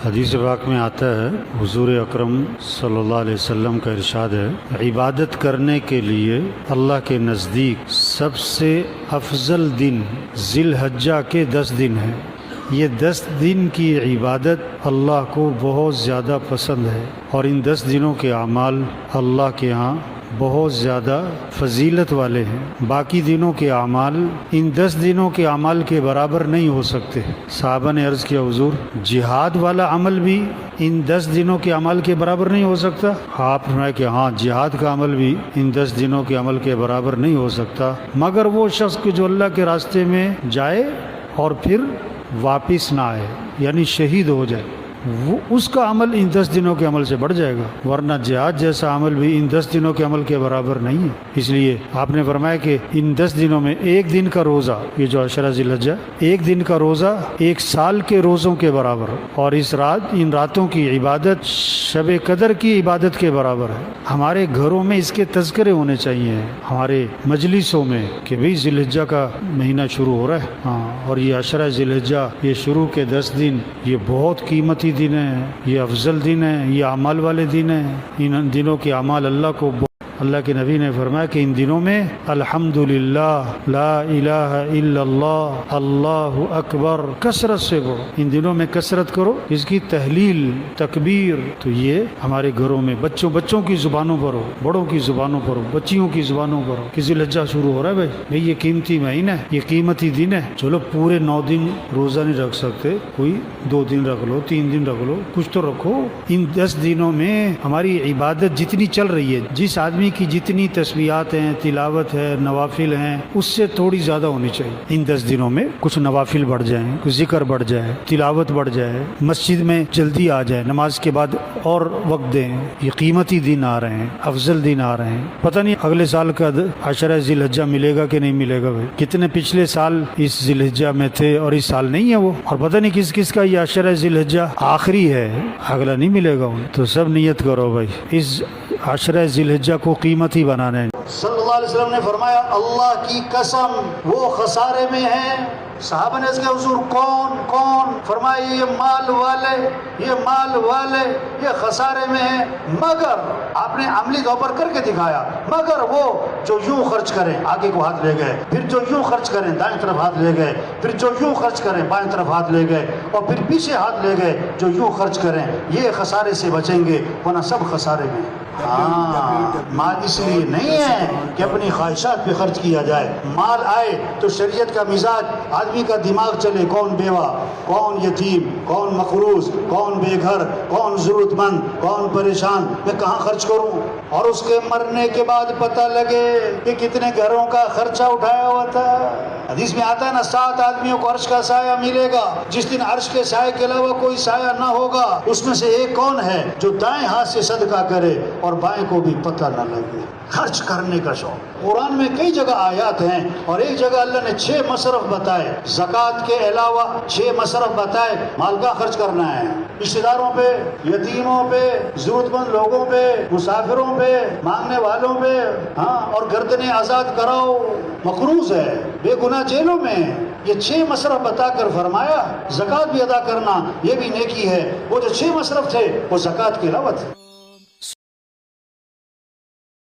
حدیث پاک میں آتا ہے، حضور اکرم صلی اللہ علیہ وسلم کا ارشاد ہے، عبادت کرنے کے لیے اللہ کے نزدیک سب سے افضل دن ذی الحجہ کے 10 دن ہیں۔ یہ 10 دن کی عبادت اللہ کو بہت زیادہ پسند ہے، اور ان 10 دنوں کے اعمال اللہ کے ہاں بہت زیادہ فضیلت والے ہیں۔ باقی دنوں کے اعمال ان 10 دنوں کے اعمال کے برابر نہیں ہو سکتے۔ صحابہ نے عرض کیا، حضور جہاد والا عمل بھی ان 10 دنوں کے عمل کے برابر نہیں ہو سکتا؟ آپ فرمائے کہ ہاں، جہاد کا عمل بھی ان 10 دنوں کے عمل کے برابر نہیں ہو سکتا، مگر وہ شخص جو اللہ کے راستے میں جائے اور پھر واپس نہ آئے، یعنی شہید ہو جائے، وہ اس کا عمل ان 10 دنوں کے عمل سے بڑھ جائے گا، ورنہ جہاد جیسا عمل بھی ان 10 دنوں کے عمل کے برابر نہیں ہے۔ اس لیے آپ نے فرمایا کہ ان 10 دنوں میں ایک دن کا روزہ، یہ جو عشرہ ذی الحجہ، ایک دن کا روزہ 1 سال کے روزوں کے برابر، اور ان راتوں کی عبادت شب قدر کی عبادت کے برابر ہے۔ ہمارے گھروں میں اس کے تذکرے ہونے چاہیے، ہمارے مجلسوں میں، کہ بھئی ذی الحجہ کا مہینہ شروع ہو رہا ہے، ہاں، اور یہ عشرہ ذی الحجہ، یہ شروع کے 10 دن یہ بہت قیمتی دن ہے، یہ افضل دن ہے، یہ اعمال والے دن ہیں۔ ان دنوں کے اعمال اللہ کے نبی نے فرمایا کہ ان دنوں میں الحمدللہ، لا الہ الا اللہ، اللہ اکبر، کثرت سے پڑھو، ان دنوں میں کثرت کرو، اس کی تحلیل، تکبیر۔ تو یہ ہمارے گھروں میں بچوں کی زبانوں پر ہو، بڑوں کی زبانوں پر ہو، بچیوں کی زبانوں پر ہو کہ ذی الحجہ شروع ہو رہا ہے بھائی، یہ قیمتی مہینہ ہے، یہ قیمتی دن ہے۔ چلو پورے 9 دن روزہ نہیں رکھ سکتے، کوئی 2 دن رکھ لو، 3 دن رکھ لو، کچھ تو رکھو۔ ان 10 دنوں میں ہماری عبادت جتنی چل رہی ہے، جس آدمی کی جتنی تسبیحات ہیں، تلاوت ہے، نوافل ہیں، اس سے تھوڑی زیادہ ہونی چاہیے۔ ان 10 دنوں میں کچھ نوافل بڑھ جائیں، کچھ ذکر بڑھ جائے، تلاوت بڑھ جائے، مسجد میں جلدی آ جائے، نماز کے بعد اور وقت دیں۔ یہ قیمتی دن آ رہے ہیں، افضل دن آ رہے ہیں۔ پتہ نہیں اگلے سال کا عشرہ ذی الحجہ ملے گا کہ نہیں ملے گا بھائی، کتنے پچھلے سال اس ذی الحجہ میں تھے اور اس سال نہیں ہے وہ، اور پتہ نہیں کس کس کا یہ عشرہ ذی الحجہ آخری ہے، اگلا نہیں ملے گا۔ تو سب نیت کرو بھائی، اس عشرہ ذی الحجہ کو قیمتی بنانے۔ صلی اللہ علیہ وسلم نے فرمایا، اللہ کی قسم وہ خسارے میں ہیں۔ صحابہ نے اس کے حضور کون؟ فرمایا یہ مال والے یہ خسارے میں ہیں، مگر آپ نے عملی طور پر کر کے دکھایا، مگر وہ جو یوں خرچ کریں، آگے کو ہاتھ لے گئے، پھر جو یوں خرچ کریں دائیں طرف ہاتھ لے گئے، پھر جو یوں خرچ کریں بائیں طرف ہاتھ لے گئے، اور پھر پیچھے ہاتھ لے گئے، جو یوں خرچ کریں، یہ خسارے سے بچیں گے، ورنہ سب خسارے میں۔ مال اس لیے نہیں ہے کہ اپنی خواہشات پہ خرچ کیا جائے، مال آئے تو شریعت کا مزاج، آدمی کا دماغ چلے، کون بیوہ، کون یتیم، کون مقروض، کون بے گھر، کون ضرورت مند، کون پریشان، میں کہاں خرچ کروں، اور اس کے مرنے کے بعد پتہ لگے کہ کتنے گھروں کا خرچہ اٹھایا ہوا تھا۔ حدیث میں آتا ہے نا، 7 آدمیوں کو عرش کا سایہ ملے گا، جس دن عرش کے سایہ کے علاوہ کوئی سایہ نہ ہوگا۔ اس میں سے ایک کون ہے؟ جو دائیں ہاتھ سے صدقہ کرے اور بائیں کو بھی پتہ نہ لگے۔ خرچ کرنے کا شوق، قرآن میں کئی جگہ آیات ہیں، اور ایک جگہ اللہ نے 6 مصرف بتائے، زکوٰۃ کے علاوہ 6 مصرف بتائے۔ مال کا خرچ کرنا ہے، رشتہ داروں پہ، یتیموں پہ، ضرورت مند لوگوں پہ، مسافروں پہ، مانگنے والوں پہ، ہاں، اور گردنیں آزاد کراؤ، مقروض ہے، بے گناہ جیلوں میں۔ یہ 6 مصرف بتا کر فرمایا زکوٰۃ بھی ادا کرنا، یہ بھی نیکی ہے۔ وہ جو 6 مصرف تھے وہ زکوٰۃ کے علاوہ تھے۔